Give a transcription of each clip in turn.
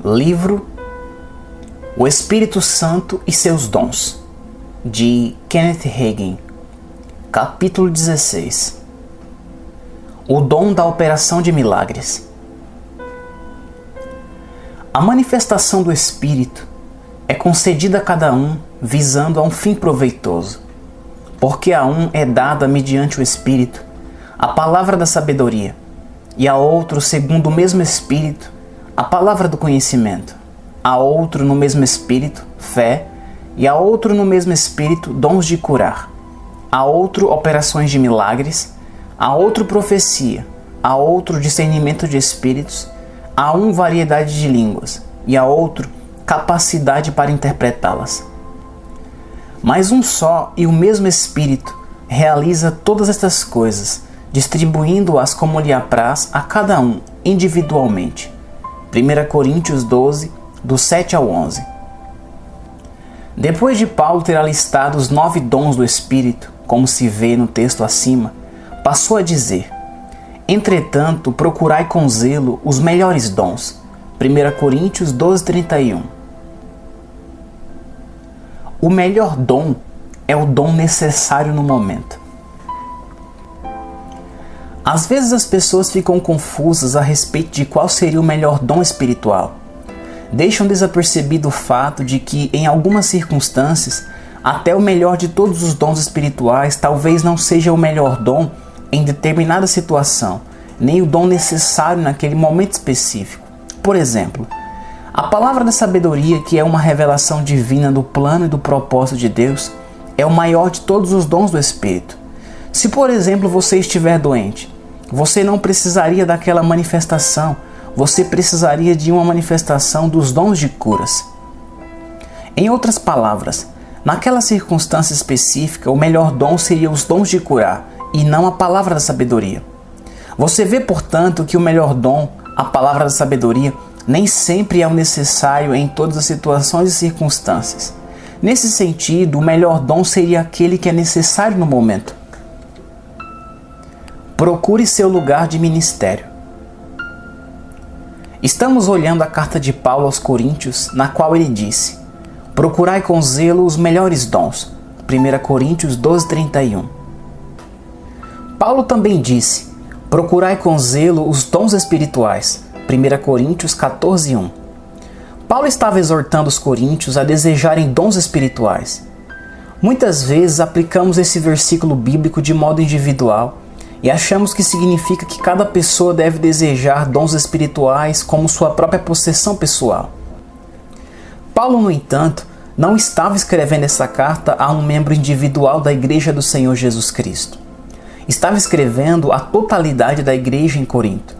Livro O Espírito Santo e Seus Dons, de Kenneth Hagin. Capítulo 16. O dom da operação de milagres. A manifestação do Espírito é concedida a cada um visando a um fim proveitoso, porque a um é dada mediante o Espírito a palavra da sabedoria, e a outro, segundo o mesmo Espírito, a palavra do conhecimento, a outro no mesmo Espírito, fé, e a outro no mesmo Espírito, dons de curar, a outro operações de milagres, a outro profecia, a outro discernimento de espíritos, a um variedade de línguas, e a outro capacidade para interpretá-las. Mas um só e o mesmo Espírito realiza todas estas coisas, distribuindo-as como lhe apraz a cada um individualmente. 1 Coríntios 12, do 7 ao 11. Depois de Paulo ter alistado os 9 dons do Espírito, como se vê no texto acima, passou a dizer: entretanto, procurai com zelo os melhores dons. 1 Coríntios 12, 31. O melhor dom é o dom necessário no momento. Às vezes as pessoas ficam confusas a respeito de qual seria o melhor dom espiritual. Deixam desapercebido o fato de que, em algumas circunstâncias, até o melhor de todos os dons espirituais talvez não seja o melhor dom em determinada situação, nem o dom necessário naquele momento específico. Por exemplo, a palavra da sabedoria, que é uma revelação divina do plano e do propósito de Deus, é o maior de todos os dons do Espírito. Se, por exemplo, você estiver doente, você não precisaria daquela manifestação, você precisaria de uma manifestação dos dons de curas. Em outras palavras, naquela circunstância específica, o melhor dom seria os dons de curar, e não a palavra da sabedoria. Você vê, portanto, que o melhor dom, a palavra da sabedoria, nem sempre é o necessário em todas as situações e circunstâncias. Nesse sentido, o melhor dom seria aquele que é necessário no momento. Procure seu lugar de ministério. Estamos olhando a carta de Paulo aos Coríntios, na qual ele disse: procurai com zelo os melhores dons. 1 Coríntios 12, 31. Paulo também disse: procurai com zelo os dons espirituais. 1 Coríntios 14, 1. Paulo estava exortando os coríntios a desejarem dons espirituais. Muitas vezes aplicamos esse versículo bíblico de modo individual e achamos que significa que cada pessoa deve desejar dons espirituais como sua própria possessão pessoal. Paulo, no entanto, não estava escrevendo essa carta a um membro individual da Igreja do Senhor Jesus Cristo. Estava escrevendo a totalidade da igreja em Corinto.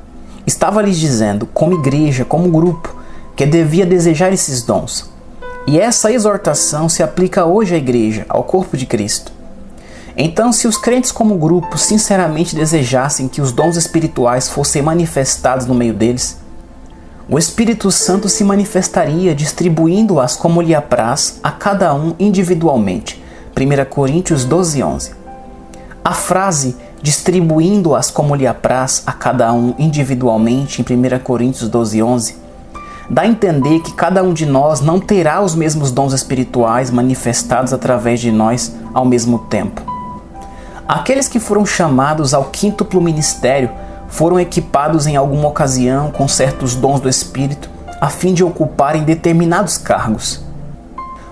Estava lhes dizendo, como igreja, como grupo, que devia desejar esses dons. E essa exortação se aplica hoje à igreja, ao corpo de Cristo. Então, se os crentes como grupo sinceramente desejassem que os dons espirituais fossem manifestados no meio deles, o Espírito Santo se manifestaria distribuindo-as como lhe apraz a cada um individualmente. 1 Coríntios 12, 11. A frase distribuindo-as como lhe apraz a cada um individualmente em 1 Coríntios 12, 11 dá a entender que cada um de nós não terá os mesmos dons espirituais manifestados através de nós ao mesmo tempo. Aqueles que foram chamados ao quíntuplo ministério foram equipados em alguma ocasião com certos dons do Espírito a fim de ocuparem determinados cargos.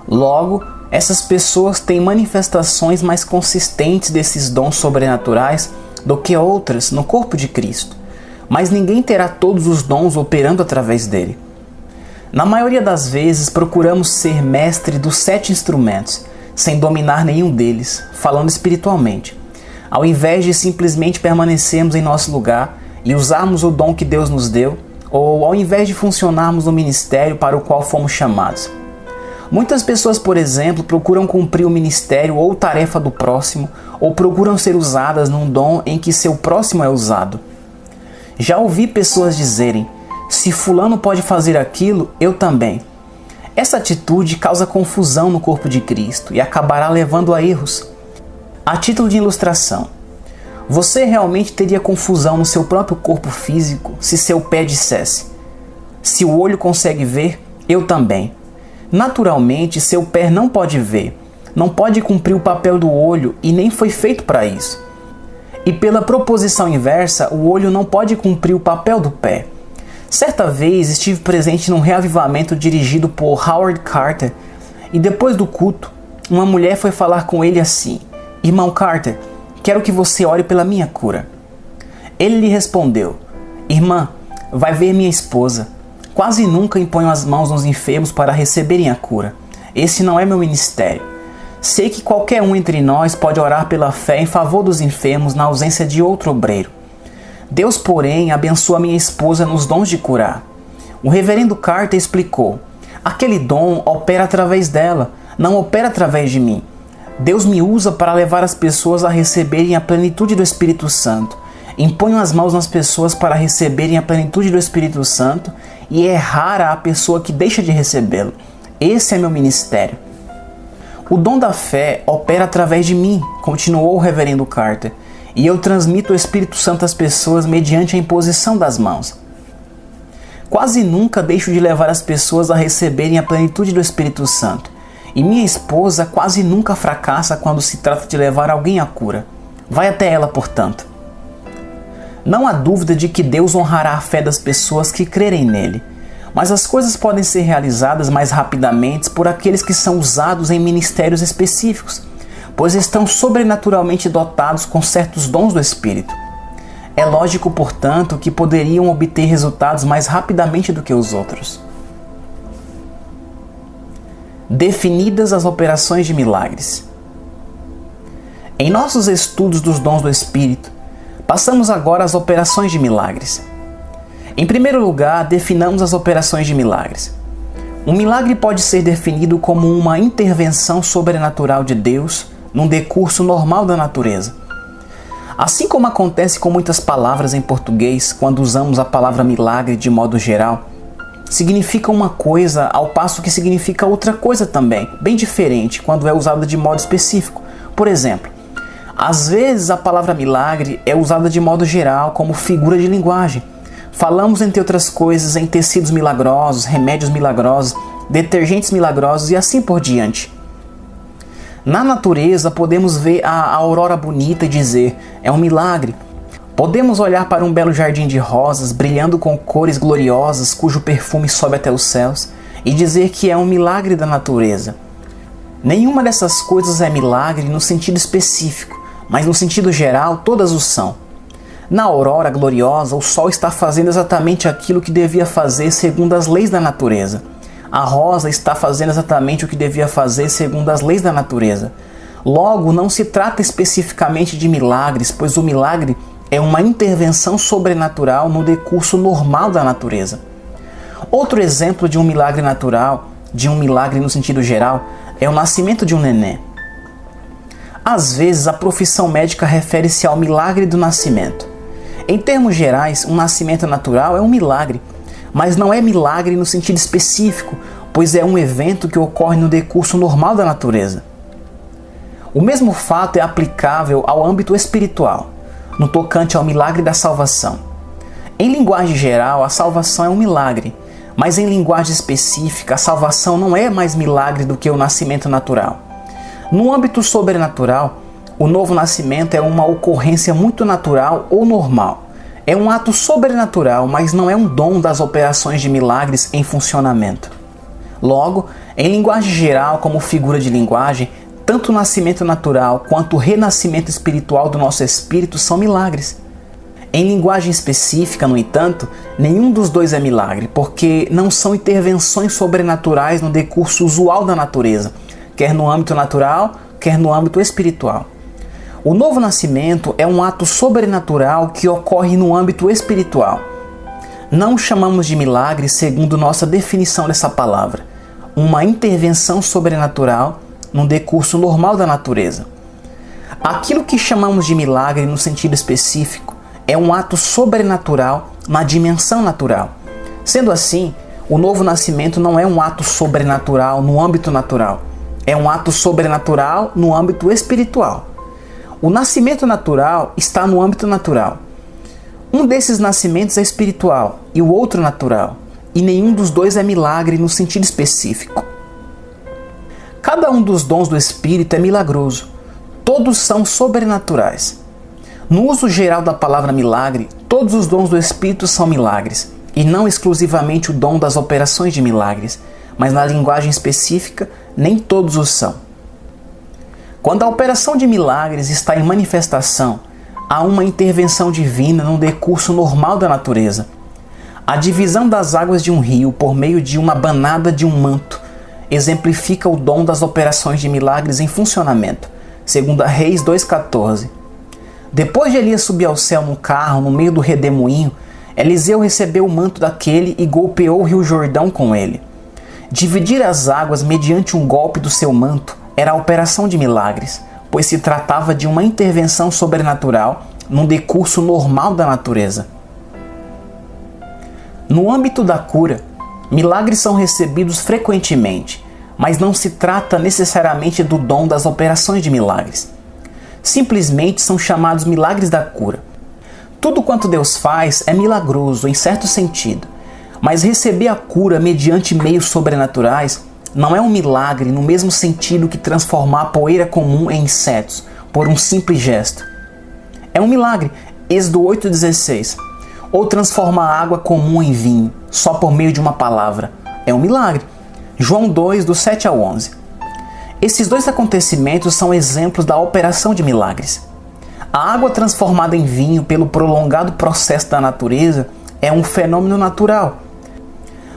Logo, essas pessoas têm manifestações mais consistentes desses dons sobrenaturais do que outras no corpo de Cristo, mas ninguém terá todos os dons operando através dele. Na maioria das vezes procuramos ser mestre dos 7 instrumentos, sem dominar nenhum deles, falando espiritualmente, ao invés de simplesmente permanecermos em nosso lugar e usarmos o dom que Deus nos deu, ou ao invés de funcionarmos no ministério para o qual fomos chamados. Muitas pessoas, por exemplo, procuram cumprir o ministério ou tarefa do próximo, ou procuram ser usadas num dom em que seu próximo é usado. Já ouvi pessoas dizerem: se fulano pode fazer aquilo, eu também. Essa atitude causa confusão no corpo de Cristo e acabará levando a erros. A título de ilustração, você realmente teria confusão no seu próprio corpo físico se seu pé dissesse: Se o olho consegue ver, eu também. Naturalmente, seu pé não pode ver, não pode cumprir o papel do olho e nem foi feito para isso. E pela proposição inversa, o olho não pode cumprir o papel do pé. Certa vez estive presente num reavivamento dirigido por Howard Carter e depois do culto, uma mulher foi falar com ele assim: Irmão Carter, quero que você ore pela minha cura. Ele lhe respondeu: Irmã, vai ver minha esposa. Quase nunca imponho as mãos nos enfermos para receberem a cura. Esse não é meu ministério. Sei que qualquer um entre nós pode orar pela fé em favor dos enfermos na ausência de outro obreiro. Deus, porém, abençoa minha esposa nos dons de curar. O reverendo Carter explicou: aquele dom opera através dela, não opera através de mim. Deus me usa para levar as pessoas a receberem a plenitude do Espírito Santo. Imponho as mãos nas pessoas para receberem a plenitude do Espírito Santo e é rara a pessoa que deixa de recebê-lo. Esse é meu ministério. O dom da fé opera através de mim, continuou o reverendo Carter, e eu transmito o Espírito Santo às pessoas mediante a imposição das mãos. Quase nunca deixo de levar as pessoas a receberem a plenitude do Espírito Santo, e minha esposa quase nunca fracassa quando se trata de levar alguém à cura. Vai até ela, portanto. Não há dúvida de que Deus honrará a fé das pessoas que crerem nele, mas as coisas podem ser realizadas mais rapidamente por aqueles que são usados em ministérios específicos, pois estão sobrenaturalmente dotados com certos dons do Espírito. É lógico, portanto, que poderiam obter resultados mais rapidamente do que os outros. Definidas as operações de milagres. Em nossos estudos dos dons do Espírito, passamos agora às operações de milagres. Em primeiro lugar, definamos as operações de milagres. Um milagre pode ser definido como uma intervenção sobrenatural de Deus num decurso normal da natureza. Assim como acontece com muitas palavras em português, quando usamos a palavra milagre de modo geral, significa uma coisa ao passo que significa outra coisa também, bem diferente quando é usada de modo específico. Por exemplo, às vezes a palavra milagre é usada de modo geral como figura de linguagem. Falamos, entre outras coisas, em tecidos milagrosos, remédios milagrosos, detergentes milagrosos e assim por diante. Na natureza podemos ver a aurora bonita e dizer: é um milagre. Podemos olhar para um belo jardim de rosas brilhando com cores gloriosas cujo perfume sobe até os céus e dizer que é um milagre da natureza. Nenhuma dessas coisas é milagre no sentido específico, mas no sentido geral todas o são. Na aurora gloriosa, o sol está fazendo exatamente aquilo que devia fazer segundo as leis da natureza. A rosa está fazendo exatamente o que devia fazer segundo as leis da natureza. Logo, não se trata especificamente de milagres, pois o milagre é uma intervenção sobrenatural no decurso normal da natureza. Outro exemplo de um milagre natural, de um milagre no sentido geral, é o nascimento de um neném. Às vezes, a profissão médica refere-se ao milagre do nascimento. Em termos gerais, um nascimento natural é um milagre, mas não é milagre no sentido específico, pois é um evento que ocorre no decurso normal da natureza. O mesmo fato é aplicável ao âmbito espiritual, no tocante ao milagre da salvação. Em linguagem geral, a salvação é um milagre, mas em linguagem específica, a salvação não é mais milagre do que o nascimento natural. No âmbito sobrenatural, o novo nascimento é uma ocorrência muito natural ou normal. É um ato sobrenatural, mas não é um dom das operações de milagres em funcionamento. Logo, em linguagem geral, como figura de linguagem, tanto o nascimento natural quanto o renascimento espiritual do nosso espírito são milagres. Em linguagem específica, no entanto, nenhum dos dois é milagre, porque não são intervenções sobrenaturais no decurso usual da natureza, quer no âmbito natural, quer no âmbito espiritual. O novo nascimento é um ato sobrenatural que ocorre no âmbito espiritual. Não o chamamos de milagre segundo nossa definição dessa palavra, uma intervenção sobrenatural num decurso normal da natureza. Aquilo que chamamos de milagre no sentido específico é um ato sobrenatural na dimensão natural. Sendo assim, o novo nascimento não é um ato sobrenatural no âmbito natural, é um ato sobrenatural no âmbito espiritual. O nascimento natural está no âmbito natural. Um desses nascimentos é espiritual e o outro natural. e nenhum dos dois é milagre no sentido específico. Cada um dos dons do Espírito é milagroso. Todos são sobrenaturais. No uso geral da palavra milagre, todos os dons do Espírito são milagres, e não exclusivamente o dom das operações de milagres, mas na linguagem específica, nem todos os são. Quando a operação de milagres está em manifestação, há uma intervenção divina no decurso normal da natureza. A divisão das águas de um rio por meio de uma banada de um manto exemplifica o dom das operações de milagres em funcionamento, segundo Reis 2,14. Depois de Elias subir ao céu num carro no meio do redemoinho, Eliseu recebeu o manto daquele e golpeou o rio Jordão com ele. Dividir as águas mediante um golpe do seu manto era a operação de milagres, pois se tratava de uma intervenção sobrenatural num decurso normal da natureza. No âmbito da cura, milagres são recebidos frequentemente, mas não se trata necessariamente do dom das operações de milagres. Simplesmente são chamados milagres da cura. Tudo quanto Deus faz é milagroso em certo sentido, mas receber a cura mediante meios sobrenaturais não é um milagre no mesmo sentido que transformar a poeira comum em insetos por um simples gesto. É um milagre, Êxodo 8,16. Ou transformar a água comum em vinho, só por meio de uma palavra. É um milagre. João 2, do 7 ao 11. Esses dois acontecimentos são exemplos da operação de milagres. A água transformada em vinho pelo prolongado processo da natureza é um fenômeno natural.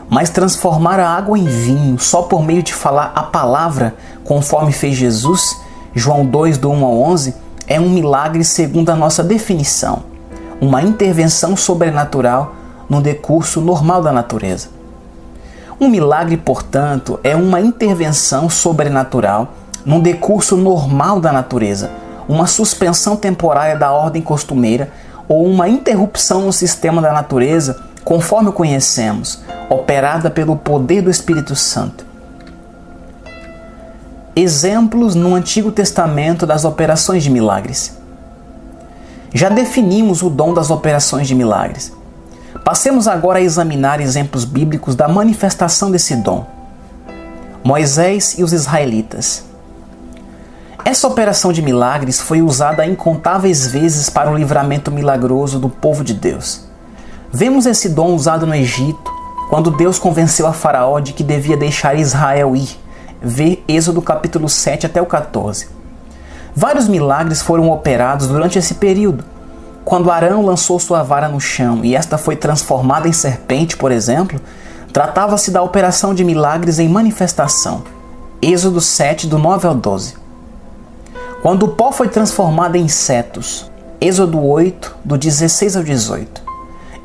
Mas transformar a água em vinho só por meio de falar a palavra, conforme fez Jesus, João 2, do 1 ao 11, é um milagre segundo a nossa definição. Uma intervenção sobrenatural no decurso normal da natureza. Um milagre, portanto, é uma intervenção sobrenatural num decurso normal da natureza, uma suspensão temporária da ordem costumeira ou uma interrupção no sistema da natureza, conforme o conhecemos, operada pelo poder do Espírito Santo. Exemplos no Antigo Testamento das operações de milagres. Já definimos o dom das operações de milagres. Passemos agora a examinar exemplos bíblicos da manifestação desse dom. Moisés e os israelitas. Essa operação de milagres foi usada incontáveis vezes para o livramento milagroso do povo de Deus. Vemos esse dom usado no Egito, quando Deus convenceu a Faraó de que devia deixar Israel ir. Vê Êxodo capítulo 7 até o 14. Vários milagres foram operados durante esse período. Quando Arão lançou sua vara no chão e esta foi transformada em serpente, por exemplo, tratava-se da operação de milagres em manifestação. Êxodo 7, do 9 ao 12. Quando o pó foi transformado em insetos, Êxodo 8, do 16 ao 18.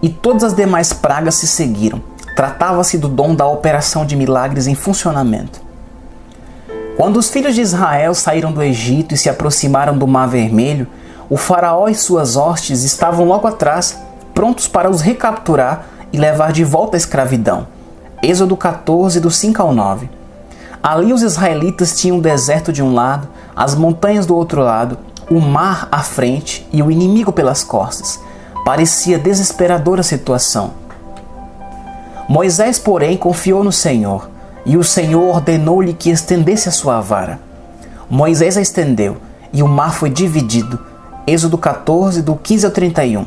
E todas as demais pragas se seguiram. Tratava-se do dom da operação de milagres em funcionamento. Quando os filhos de Israel saíram do Egito e se aproximaram do Mar Vermelho, o faraó e suas hostes estavam logo atrás, prontos para os recapturar e levar de volta à escravidão. Êxodo 14, do 5 ao 9. Ali os israelitas tinham o deserto de um lado, as montanhas do outro lado, o mar à frente e o inimigo pelas costas. Parecia desesperadora a situação. Moisés, porém, confiou no Senhor, e o Senhor ordenou-lhe que estendesse a sua vara. Moisés a estendeu, e o mar foi dividido. Êxodo 14, do 15 ao 31.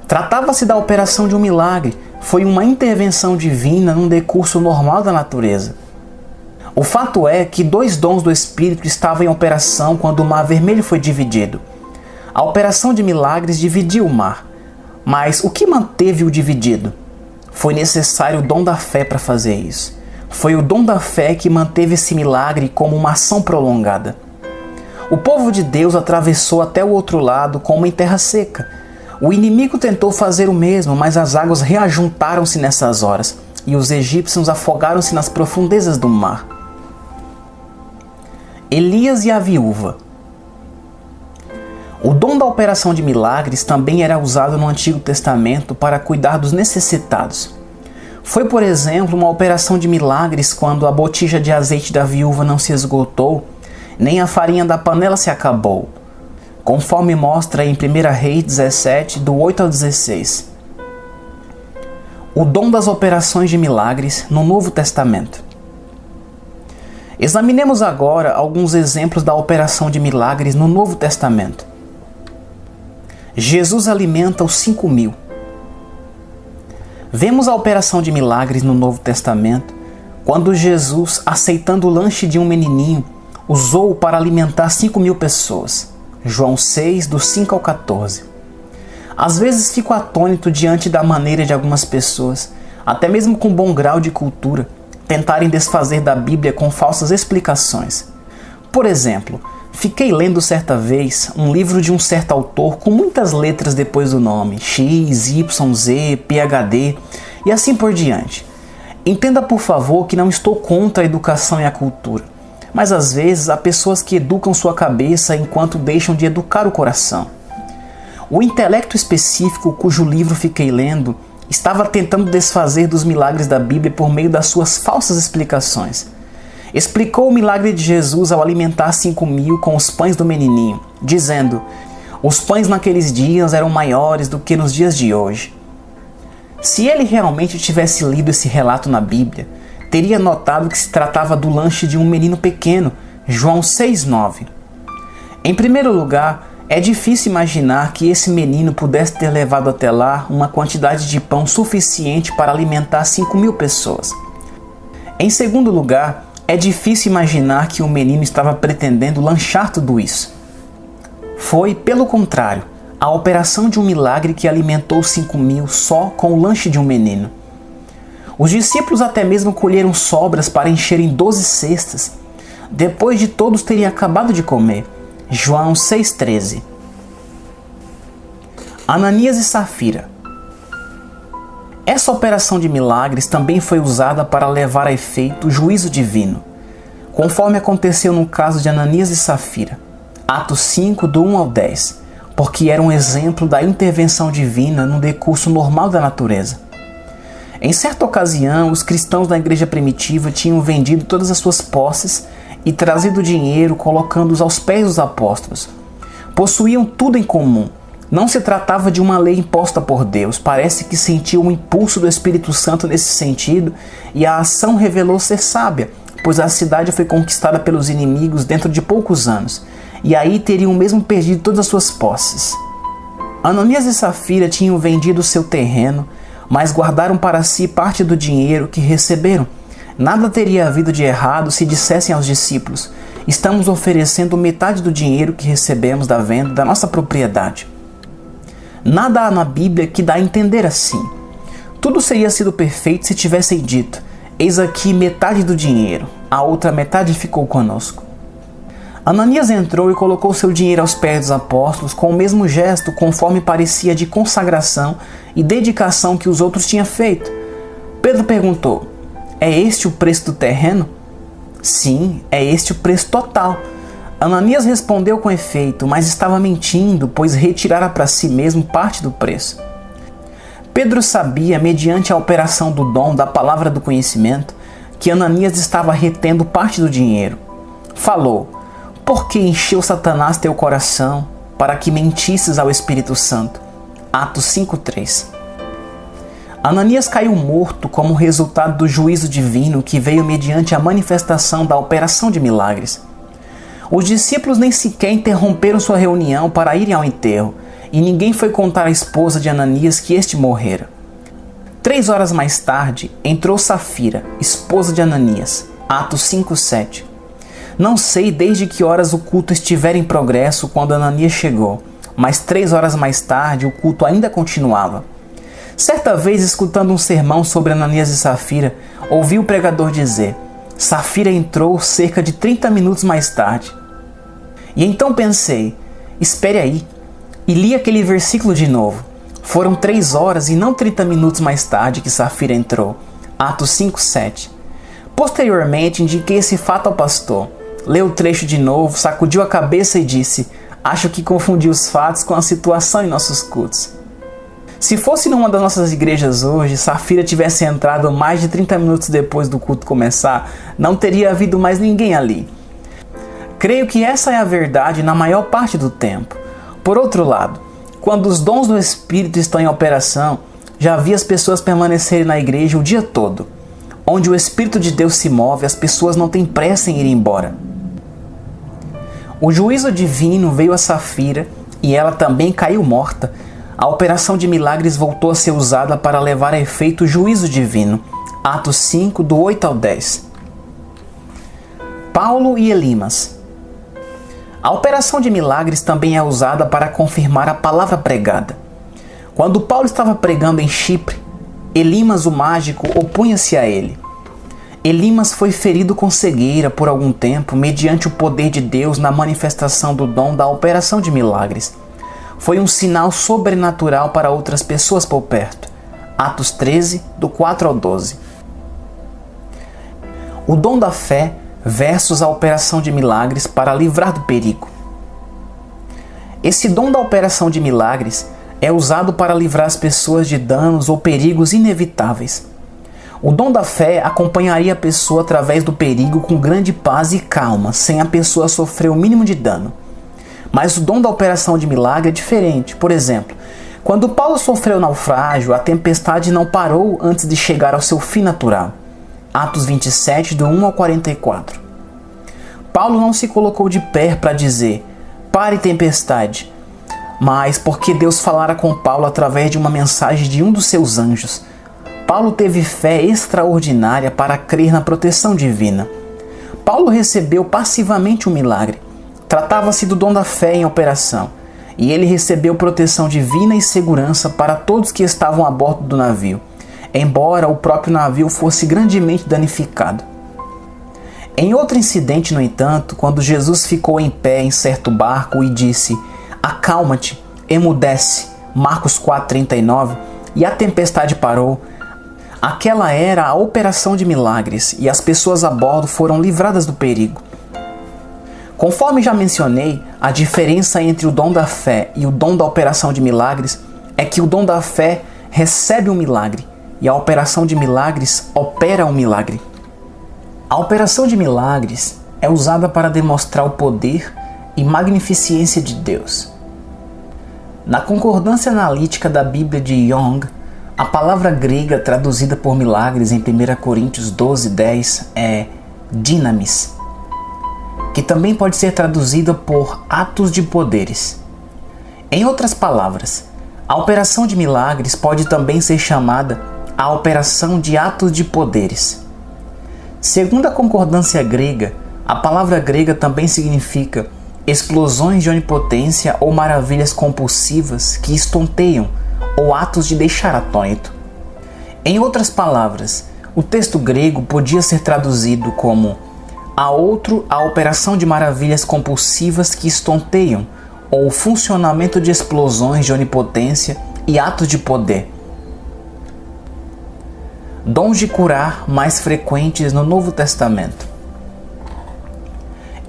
Tratava-se da operação de um milagre, foi uma intervenção divina num decurso normal da natureza. O fato é que dois dons do Espírito estavam em operação quando o Mar Vermelho foi dividido. A operação de milagres dividiu o mar. Mas o que manteve-o dividido? Foi necessário o dom da fé para fazer isso. Foi o dom da fé que manteve esse milagre como uma ação prolongada. O povo de Deus atravessou até o outro lado como em terra seca. O inimigo tentou fazer o mesmo, mas as águas reajuntaram-se nessas horas, e os egípcios afogaram-se nas profundezas do mar. Elias e a viúva. O dom da operação de milagres também era usado no Antigo Testamento para cuidar dos necessitados. Foi, por exemplo, uma operação de milagres quando a botija de azeite da viúva não se esgotou, nem a farinha da panela se acabou, conforme mostra em 1 Reis 17, do 8 ao 16. O dom das operações de milagres no Novo Testamento. Examinemos agora alguns exemplos da operação de milagres no Novo Testamento. Jesus alimenta os 5.000. Vemos a operação de milagres no Novo Testamento quando Jesus, aceitando o lanche de um menininho, usou-o para alimentar 5.000 pessoas. João 6, do 5 ao 14. Às vezes fico atônito diante da maneira de algumas pessoas, até mesmo com bom grau de cultura, tentarem desfazer da Bíblia com falsas explicações. Por exemplo, fiquei lendo certa vez um livro de um certo autor com muitas letras depois do nome, X, Y, Z, PhD e assim por diante. Entenda por favor que não estou contra a educação e a cultura, mas às vezes há pessoas que educam sua cabeça enquanto deixam de educar o coração. O intelecto específico cujo livro fiquei lendo estava tentando desfazer dos milagres da Bíblia por meio das suas falsas explicações. Explicou o milagre de Jesus ao alimentar 5.000 com os pães do menininho, dizendo: os pães naqueles dias eram maiores do que nos dias de hoje. Se ele realmente tivesse lido esse relato na Bíblia, teria notado que se tratava do lanche de um menino pequeno, João 6,9. Em primeiro lugar, é difícil imaginar que esse menino pudesse ter levado até lá uma quantidade de pão suficiente para alimentar 5.000 pessoas. Em segundo lugar, é difícil imaginar que o menino estava pretendendo lanchar tudo isso. Foi, pelo contrário, a operação de um milagre que alimentou 5.000 só com o lanche de um menino. Os discípulos até mesmo colheram sobras para encherem 12 cestas, depois de todos terem acabado de comer. João 6,13. Ananias e Safira. Essa operação de milagres também foi usada para levar a efeito o juízo divino, conforme aconteceu no caso de Ananias e Safira, Atos 5, do 1 ao 10, porque era um exemplo da intervenção divina no decurso normal da natureza. Em certa ocasião, os cristãos da igreja primitiva tinham vendido todas as suas posses e trazido dinheiro colocando-os aos pés dos apóstolos. Possuíam tudo em comum. Não se tratava de uma lei imposta por Deus. Parece que sentiu um impulso do Espírito Santo nesse sentido e a ação revelou ser sábia, pois a cidade foi conquistada pelos inimigos dentro de poucos anos, e aí teriam mesmo perdido todas as suas posses. Ananias e Safira tinham vendido seu terreno, mas guardaram para si parte do dinheiro que receberam. Nada teria havido de errado se dissessem aos discípulos: estamos oferecendo metade do dinheiro que recebemos da venda da nossa propriedade. Nada há na Bíblia que dá a entender assim. Tudo seria sido perfeito se tivessem dito: eis aqui metade do dinheiro, a outra metade ficou conosco. Ananias entrou e colocou seu dinheiro aos pés dos apóstolos com o mesmo gesto, conforme parecia de consagração e dedicação que os outros tinham feito. Pedro perguntou: é este o preço do terreno? Sim, é este o preço total. Ananias respondeu com efeito, mas estava mentindo, pois retirara para si mesmo parte do preço. Pedro sabia, mediante a operação do dom da palavra do conhecimento, que Ananias estava retendo parte do dinheiro. Falou: por que encheu Satanás teu coração para que mentisses ao Espírito Santo? Atos 5,3. Ananias caiu morto como resultado do juízo divino que veio mediante a manifestação da operação de milagres. Os discípulos nem sequer interromperam sua reunião para irem ao enterro, e ninguém foi contar à esposa de Ananias que este morrera. 3 horas mais tarde, entrou Safira, esposa de Ananias. Atos 5,7. Não sei desde que horas o culto estiver em progresso quando Ananias chegou, mas 3 horas mais tarde o culto ainda continuava. Certa vez, escutando um sermão sobre Ananias e Safira, ouvi o pregador dizer: Safira entrou cerca de 30 minutos mais tarde. E então pensei: espere aí, e li aquele versículo de novo. Foram 3 horas e não 30 minutos mais tarde que Safira entrou. Atos 5,7. Posteriormente, indiquei esse fato ao pastor. Leu o trecho de novo, sacudiu a cabeça e disse: acho que confundi os fatos com a situação em nossos cultos. Se fosse numa das nossas igrejas hoje, Safira tivesse entrado mais de 30 minutos depois do culto começar, não teria havido mais ninguém ali. Creio que essa é a verdade na maior parte do tempo. Por outro lado, quando os dons do Espírito estão em operação, já vi as pessoas permanecerem na igreja o dia todo. Onde o Espírito de Deus se move, as pessoas não têm pressa em ir embora. O juízo divino veio a Safira e ela também caiu morta. A operação de milagres voltou a ser usada para levar a efeito o juízo divino. Atos 5, do 8 ao 10. Paulo e Elimas. A operação de milagres também é usada para confirmar a palavra pregada. Quando Paulo estava pregando em Chipre, Elimas, o mágico, opunha-se a ele. Elimas foi ferido com cegueira por algum tempo mediante o poder de Deus na manifestação do dom da operação de milagres. Foi um sinal sobrenatural para outras pessoas por perto. Atos 13, do 4 ao 12. O dom da fé versus a operação de milagres para livrar do perigo. Esse dom da operação de milagres é usado para livrar as pessoas de danos ou perigos inevitáveis. O dom da fé acompanharia a pessoa através do perigo com grande paz e calma, sem a pessoa sofrer o mínimo de dano. Mas o dom da operação de milagre é diferente. Por exemplo, quando Paulo sofreu naufrágio, a tempestade não parou antes de chegar ao seu fim natural. Atos 27, do 1 ao 44. Paulo não se colocou de pé para dizer, pare tempestade, mas porque Deus falara com Paulo através de uma mensagem de um dos seus anjos. Paulo teve fé extraordinária para crer na proteção divina. Paulo recebeu passivamente um milagre. Tratava-se do dom da fé em operação, e ele recebeu proteção divina e segurança para todos que estavam a bordo do navio, embora o próprio navio fosse grandemente danificado. Em outro incidente, no entanto, quando Jesus ficou em pé em certo barco e disse, acalma-te, emudece, Marcos 4,39, e a tempestade parou, aquela era a operação de milagres e as pessoas a bordo foram livradas do perigo. Conforme já mencionei, a diferença entre o dom da fé e o dom da operação de milagres é que o dom da fé recebe um milagre e a operação de milagres opera um milagre. A operação de milagres é usada para demonstrar o poder e magnificência de Deus. Na concordância analítica da Bíblia de Young, a palavra grega traduzida por milagres em 1 Coríntios 12:10 é dynamis, que também pode ser traduzida por atos de poderes. Em outras palavras, a operação de milagres pode também ser chamada a operação de atos de poderes. Segundo a concordância grega, a palavra grega também significa explosões de onipotência ou maravilhas compulsivas que estonteiam ou atos de deixar atônito. Em outras palavras, o texto grego podia ser traduzido como a operação de maravilhas compulsivas que estonteiam ou o funcionamento de explosões de onipotência e atos de poder. Dons de curar mais frequentes no Novo Testamento.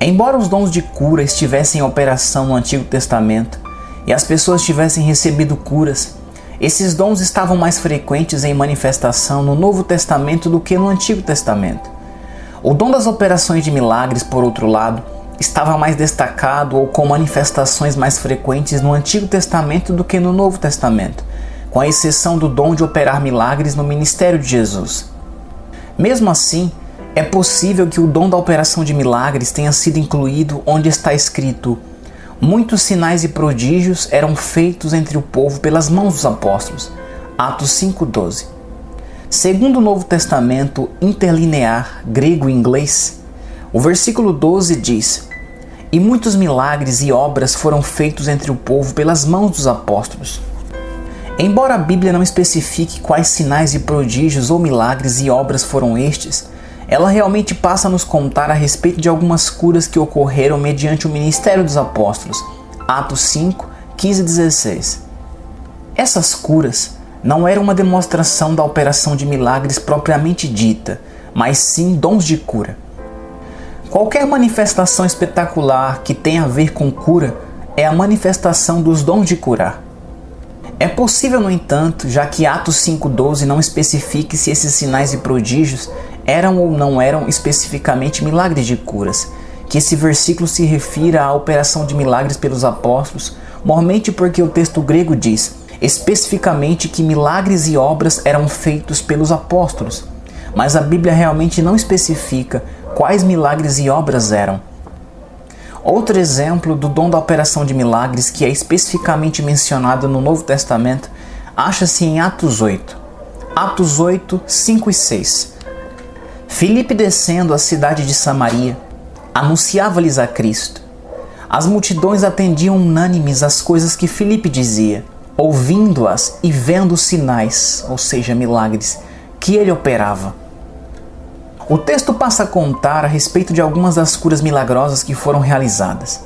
Embora os dons de cura estivessem em operação no Antigo Testamento e as pessoas tivessem recebido curas, esses dons estavam mais frequentes em manifestação no Novo Testamento do que no Antigo Testamento. O dom das operações de milagres, por outro lado, estava mais destacado ou com manifestações mais frequentes no Antigo Testamento do que no Novo Testamento, com a exceção do dom de operar milagres no ministério de Jesus. Mesmo assim, é possível que o dom da operação de milagres tenha sido incluído onde está escrito: muitos sinais e prodígios eram feitos entre o povo pelas mãos dos apóstolos. Atos 5:12. Segundo o Novo Testamento interlinear grego e inglês, o versículo 12 diz: e muitos milagres e obras foram feitos entre o povo pelas mãos dos apóstolos. Embora a Bíblia não especifique quais sinais e prodígios ou milagres e obras foram estes, ela realmente passa a nos contar a respeito de algumas curas que ocorreram mediante o ministério dos apóstolos. Atos 5, 15 e 16. Essas curas não eram uma demonstração da operação de milagres propriamente dita, mas sim dons de cura. Qualquer manifestação espetacular que tenha a ver com cura é a manifestação dos dons de curar. É possível, no entanto, já que Atos 5:12 não especifique se esses sinais e prodígios eram ou não eram especificamente milagres de curas, que esse versículo se refira à operação de milagres pelos apóstolos, mormente porque o texto grego diz: especificamente que milagres e obras eram feitos pelos apóstolos, mas a Bíblia realmente não especifica quais milagres e obras eram. Outro exemplo do dom da operação de milagres que é especificamente mencionado no Novo Testamento acha-se em Atos 8. Atos 8, 5 e 6. Filipe, descendo à cidade de Samaria, anunciava-lhes a Cristo. As multidões atendiam unânimes às coisas que Filipe dizia, ouvindo-as e vendo os sinais, ou seja, milagres, que ele operava. O texto passa a contar a respeito de algumas das curas milagrosas que foram realizadas.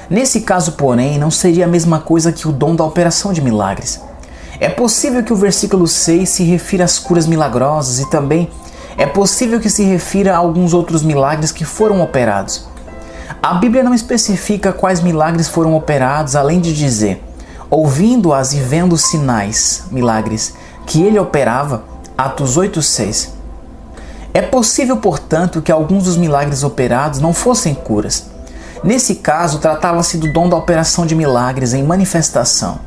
Nesse caso, porém, não seria a mesma coisa que o dom da operação de milagres. É possível que o versículo 6 se refira às curas milagrosas e também é possível que se refira a alguns outros milagres que foram operados. A Bíblia não especifica quais milagres foram operados, além de dizer, ouvindo-as e vendo os sinais, milagres, que ele operava, Atos 8:6. É possível, portanto, que alguns dos milagres operados não fossem curas. Nesse caso, tratava-se do dom da operação de milagres em manifestação.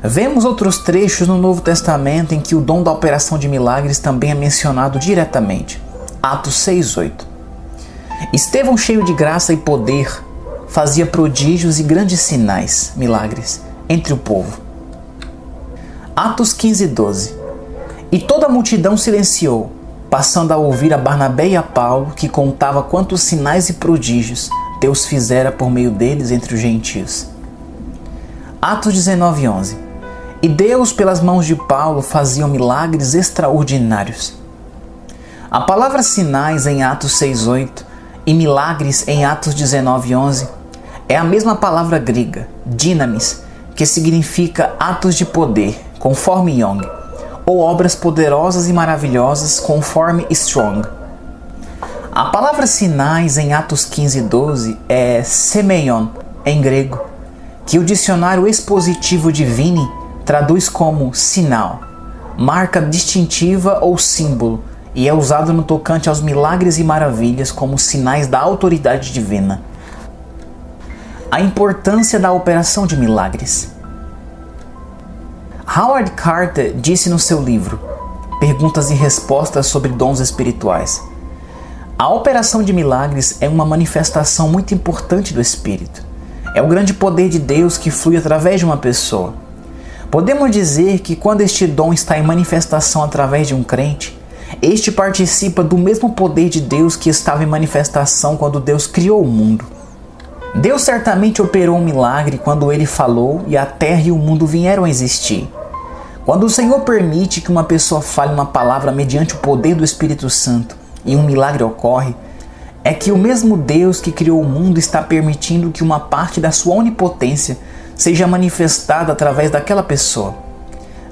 Vemos outros trechos no Novo Testamento em que o dom da operação de milagres também é mencionado diretamente. Atos 6:8. Estevão, cheio de graça e poder, fazia prodígios e grandes sinais, milagres, entre o povo. Atos 15:12. E toda a multidão silenciou, passando a ouvir a Barnabé e a Paulo, que contava quantos sinais e prodígios Deus fizera por meio deles entre os gentios. Atos 19:11. E Deus, pelas mãos de Paulo, fazia milagres extraordinários. A palavra sinais em Atos 6:8 e milagres em Atos 19:11 é a mesma palavra grega, dynamis, que significa atos de poder, conforme Young, ou obras poderosas e maravilhosas, conforme Strong. A palavra sinais em Atos 15:12 é semeion, em grego, que o dicionário expositivo de Vini traduz como sinal, marca distintiva ou símbolo, e é usado no tocante aos milagres e maravilhas como sinais da autoridade divina. A importância da operação de milagres. Howard Carter disse no seu livro Perguntas e Respostas sobre Dons Espirituais: a operação de milagres é uma manifestação muito importante do Espírito. É o grande poder de Deus que flui através de uma pessoa. Podemos dizer que quando este dom está em manifestação através de um crente, este participa do mesmo poder de Deus que estava em manifestação quando Deus criou o mundo. Deus certamente operou um milagre quando Ele falou e a terra e o mundo vieram a existir. Quando o Senhor permite que uma pessoa fale uma palavra mediante o poder do Espírito Santo e um milagre ocorre, é que o mesmo Deus que criou o mundo está permitindo que uma parte da sua onipotência seja manifestada através daquela pessoa.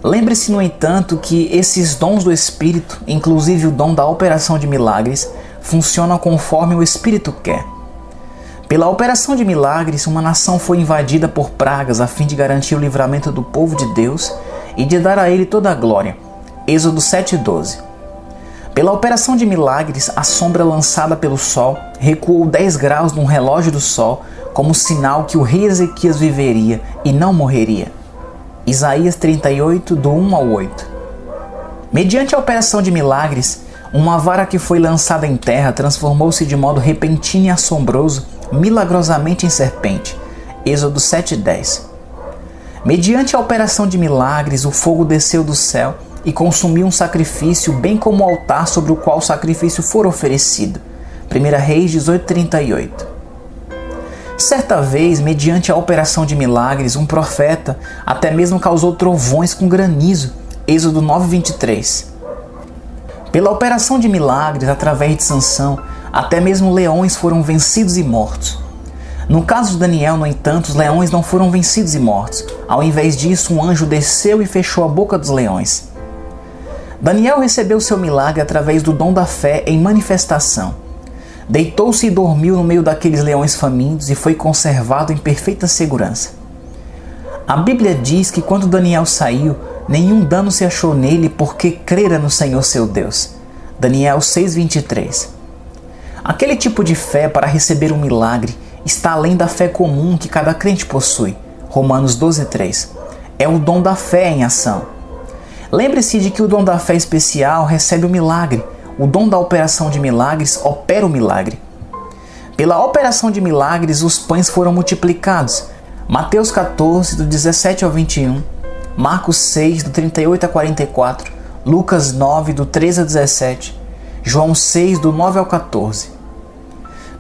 Lembre-se, no entanto, que esses dons do Espírito, inclusive o dom da operação de milagres, funcionam conforme o Espírito quer. Pela operação de milagres, uma nação foi invadida por pragas a fim de garantir o livramento do povo de Deus e de dar a ele toda a glória. Êxodo 7:12. Pela operação de milagres, a sombra lançada pelo sol recuou 10 graus num relógio do sol, como sinal que o rei Ezequias viveria e não morreria. Isaías 38, do 1 ao 8. Mediante a operação de milagres, uma vara que foi lançada em terra transformou-se de modo repentino e assombroso, milagrosamente em serpente. Êxodo 7:10. Mediante a operação de milagres, o fogo desceu do céu e consumiu um sacrifício, bem como o altar sobre o qual o sacrifício for oferecido. 1 Reis 18:38. Certa vez, mediante a operação de milagres, um profeta até mesmo causou trovões com granizo. Êxodo 9:23. Pela operação de milagres, através de Sansão, até mesmo leões foram vencidos e mortos. No caso de Daniel, no entanto, os leões não foram vencidos e mortos. Ao invés disso, um anjo desceu e fechou a boca dos leões. Daniel recebeu seu milagre através do dom da fé em manifestação. Deitou-se e dormiu no meio daqueles leões famintos e foi conservado em perfeita segurança. A Bíblia diz que quando Daniel saiu, nenhum dano se achou nele porque crera no Senhor seu Deus. Daniel 6:23. Aquele tipo de fé para receber um milagre está além da fé comum que cada crente possui. Romanos 12:3. é o dom da fé em ação. Lembre-se de que o dom da fé especial recebe o milagre. O dom da operação de milagres opera o milagre. Pela operação de milagres, os pães foram multiplicados. Mateus 14, do 17 ao 21, Marcos 6, do 38 a 44, Lucas 9, do 13 a 17, João 6, do 9 ao 14.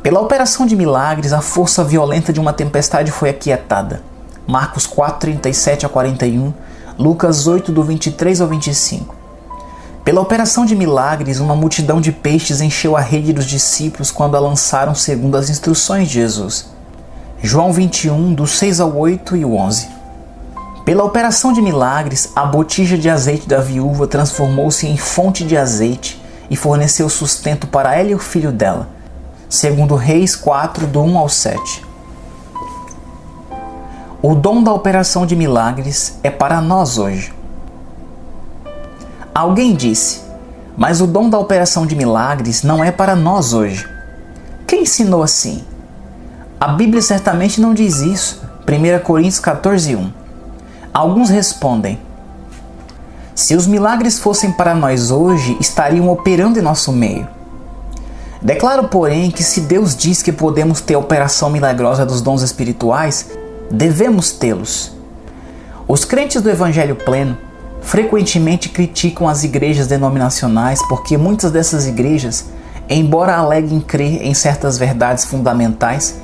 Pela operação de milagres, a força violenta de uma tempestade foi aquietada. Marcos 4, 37 a 41, Lucas 8, do 23 ao 25. Pela operação de milagres, uma multidão de peixes encheu a rede dos discípulos quando a lançaram segundo as instruções de Jesus. João 21, do 6 ao 8 e o 11. Pela operação de milagres, a botija de azeite da viúva transformou-se em fonte de azeite e forneceu sustento para ela e o filho dela. Segundo Reis 4, do 1 ao 7. O dom da operação de milagres é para nós hoje. Alguém disse, mas o dom da operação de milagres não é para nós hoje. Quem ensinou assim? A Bíblia certamente não diz isso. 1 Coríntios 14, 1. Alguns respondem, se os milagres fossem para nós hoje, estariam operando em nosso meio. Declaro, porém, que se Deus diz que podemos ter a operação milagrosa dos dons espirituais, devemos tê-los. Os crentes do Evangelho pleno frequentemente criticam as igrejas denominacionais porque muitas dessas igrejas, embora aleguem crer em certas verdades fundamentais,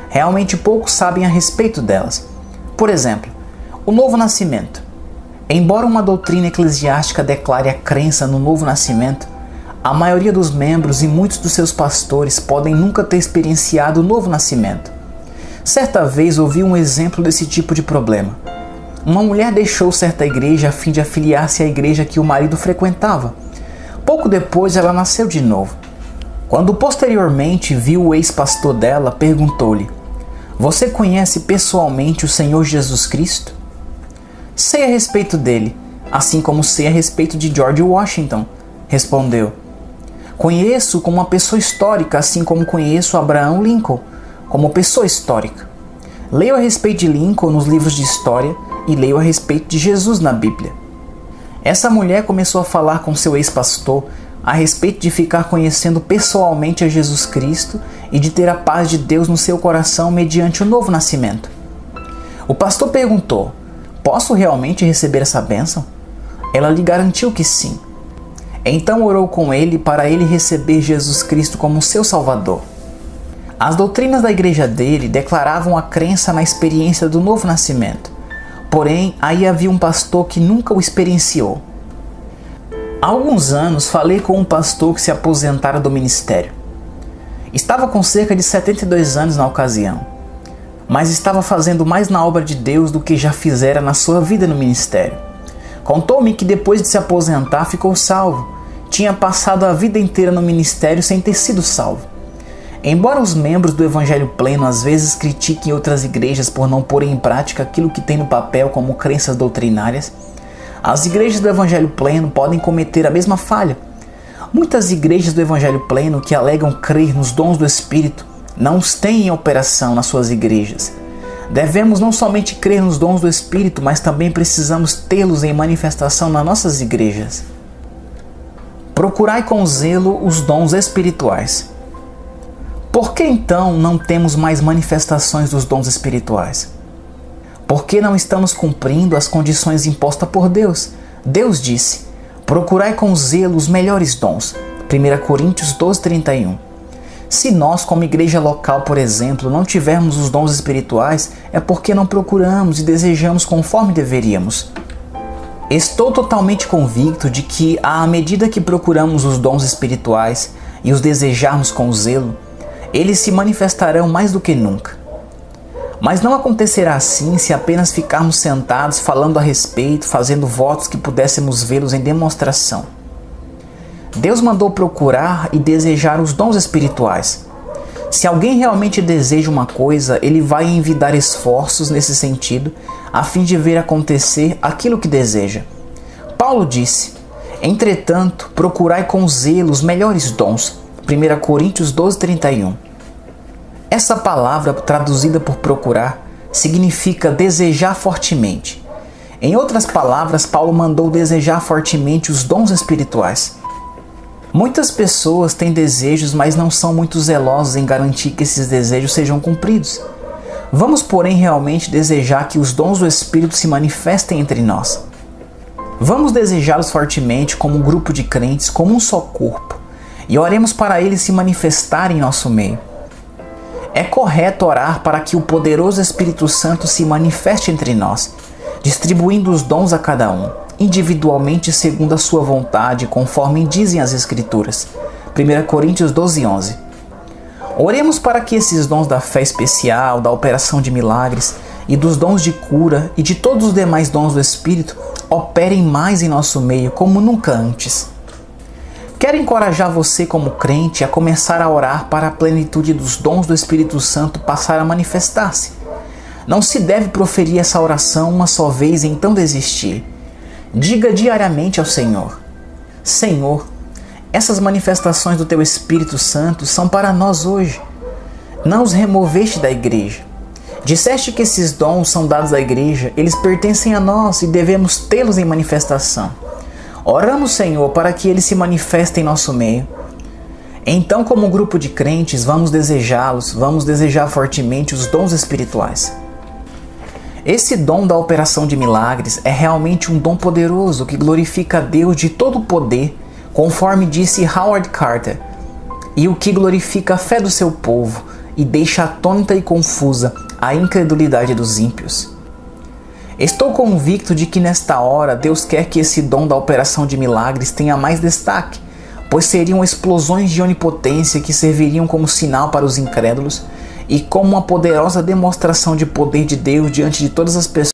realmente pouco sabem a respeito delas. Por exemplo, o novo nascimento. Embora uma doutrina eclesiástica declare a crença no novo nascimento, a maioria dos membros e muitos dos seus pastores podem nunca ter experienciado o novo nascimento. Certa vez ouvi um exemplo desse tipo de problema. Uma mulher deixou certa igreja a fim de afiliar-se à igreja que o marido frequentava. Pouco depois ela nasceu de novo. Quando posteriormente viu o ex-pastor dela, perguntou-lhe, você conhece pessoalmente o Senhor Jesus Cristo? Sei a respeito dele, assim como sei a respeito de George Washington, respondeu. Conheço como uma pessoa histórica, assim como conheço Abraham Lincoln como pessoa histórica. Leio a respeito de Lincoln nos livros de história e leio a respeito de Jesus na Bíblia. Essa mulher começou a falar com seu ex-pastor a respeito de ficar conhecendo pessoalmente a Jesus Cristo e de ter a paz de Deus no seu coração mediante o novo nascimento. O pastor perguntou, posso realmente receber essa bênção? Ela lhe garantiu que sim. Então orou com ele para ele receber Jesus Cristo como seu Salvador. As doutrinas da igreja dele declaravam a crença na experiência do novo nascimento. Porém, aí havia um pastor que nunca o experienciou. Há alguns anos falei com um pastor que se aposentara do ministério. Estava com cerca de 72 anos na ocasião, mas estava fazendo mais na obra de Deus do que já fizera na sua vida no ministério. Contou-me que depois de se aposentar ficou salvo. Tinha passado a vida inteira no ministério sem ter sido salvo. Embora os membros do Evangelho pleno às vezes critiquem outras igrejas por não porem em prática aquilo que tem no papel como crenças doutrinárias, as igrejas do Evangelho pleno podem cometer a mesma falha. Muitas igrejas do Evangelho pleno que alegam crer nos dons do Espírito não os têm em operação nas suas igrejas. Devemos não somente crer nos dons do Espírito, mas também precisamos tê-los em manifestação nas nossas igrejas. Procurai com zelo os dons espirituais. Por que então não temos mais manifestações dos dons espirituais? Por que não estamos cumprindo as condições impostas por Deus? Deus disse, procurai com zelo os melhores dons. 1 Coríntios 12, 31. Se nós, como igreja local, por exemplo, não tivermos os dons espirituais, é porque não procuramos e desejamos conforme deveríamos. Estou totalmente convicto de que, à medida que procuramos os dons espirituais e os desejarmos com zelo, eles se manifestarão mais do que nunca. Mas não acontecerá assim se apenas ficarmos sentados falando a respeito, fazendo votos que pudéssemos vê-los em demonstração. Deus mandou procurar e desejar os dons espirituais. Se alguém realmente deseja uma coisa, ele vai envidar esforços nesse sentido, a fim de ver acontecer aquilo que deseja. Paulo disse, entretanto, procurai com zelo os melhores dons. 1 Coríntios 12, 31. Essa palavra, traduzida por procurar, significa desejar fortemente. Em outras palavras, Paulo mandou desejar fortemente os dons espirituais. Muitas pessoas têm desejos, mas não são muito zelosos em garantir que esses desejos sejam cumpridos. Vamos, porém, realmente desejar que os dons do Espírito se manifestem entre nós. Vamos desejá-los fortemente como um grupo de crentes, como um só corpo, e oremos para eles se manifestarem em nosso meio. É correto orar para que o poderoso Espírito Santo se manifeste entre nós, distribuindo os dons a cada um, individualmente segundo a sua vontade, conforme dizem as Escrituras. 1 Coríntios 12:11. Oremos para que esses dons da fé especial, da operação de milagres e dos dons de cura e de todos os demais dons do Espírito operem mais em nosso meio como nunca antes. Quero encorajar você como crente a começar a orar para a plenitude dos dons do Espírito Santo passar a manifestar-se. Não se deve proferir essa oração uma só vez e então desistir. Diga diariamente ao Senhor: Senhor, essas manifestações do Teu Espírito Santo são para nós hoje. Não os removeste da igreja. Disseste que esses dons são dados à igreja, eles pertencem a nós e devemos tê-los em manifestação. Oramos, Senhor, para que eles se manifestem em nosso meio. Então, como um grupo de crentes, vamos desejá-los, vamos desejar fortemente os dons espirituais. Esse dom da operação de milagres é realmente um dom poderoso que glorifica a Deus de todo o poder, conforme disse Howard Carter, e o que glorifica a fé do seu povo e deixa atônita e confusa a incredulidade dos ímpios. Estou convicto de que nesta hora Deus quer que esse dom da operação de milagres tenha mais destaque, pois seriam explosões de onipotência que serviriam como sinal para os incrédulos e como uma poderosa demonstração de poder de Deus diante de todas as pessoas